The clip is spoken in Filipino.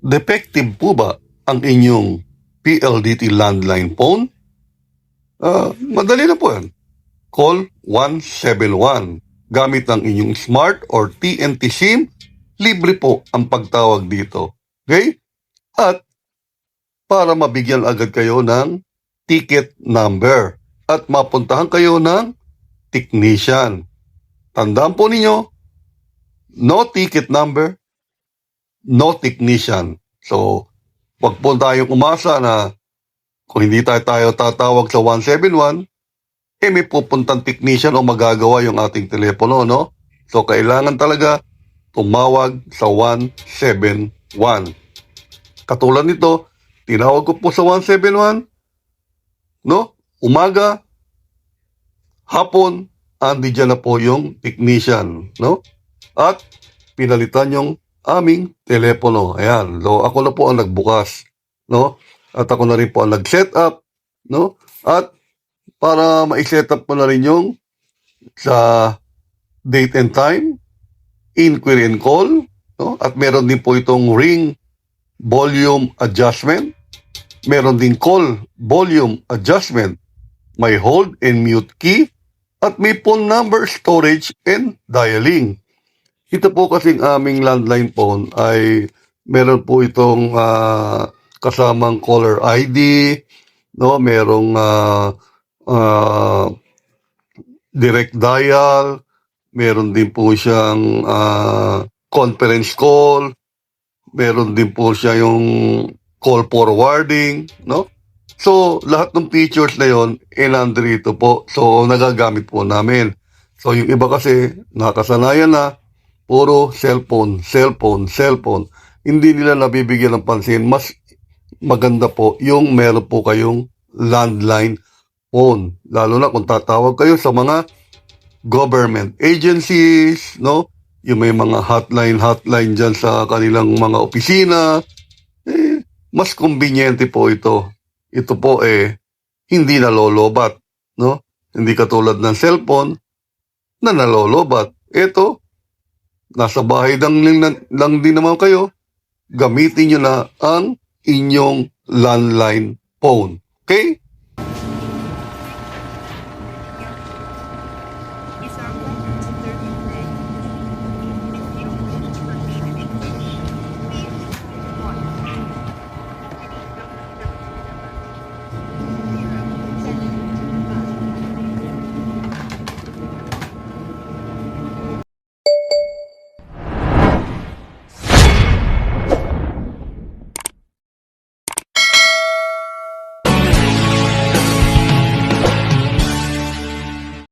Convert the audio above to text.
Defective po ba ang inyong PLDT landline phone? Madali na po yan. Call 171. Gamit ang inyong smart or TNT SIM, libre po ang pagtawag dito. Okay? At para mabigyan agad kayo ng ticket number at mapuntahan kayo ng technician. Tandaan po ninyo, no ticket number, no technician. So, wag po tayong umasa na kung hindi tayo tatawag sa 171, may pupuntang technician o magagawa yung ating telepono, no? So, kailangan talaga tumawag sa 171. Katulad nito, tinawag ko po sa 171, no? Umaga, hapon, andi dyan na po yung technician, no? At pinalitan yung aming telepono. Ayan, so ako na po ang nagbukas, no? At ako na rin po ang nag-set up, no? At para ma-set up ko na rin yung sa date and time, inquiry and call, no? At meron din po itong ring volume adjustment, meron din call volume adjustment, may hold and mute key, at may phone number storage and dialing. Ito po kasing aming landline phone ay meron po itong kasamang caller ID, no? Merong direct dial, meron din po siyang conference call, meron din po siya yung call forwarding, no? So, lahat ng features na yon nandito po. So, nagagamit po namin. So, yung iba kasi, nakasanayan na, puro cellphone. Hindi nila nabibigyan ng pansin. Mas maganda po yung meron po kayong landline phone. Lalo na kung tatawag kayo sa mga government agencies, no? Yung may mga hotline dyan sa kanilang mga opisina. Mas conveniente po ito. Ito po hindi nalolobat, no? Hindi katulad ng cellphone na nalolobat. Ito, nasa bahay lang din naman kayo, gamitin nyo na ang inyong landline phone. Okay?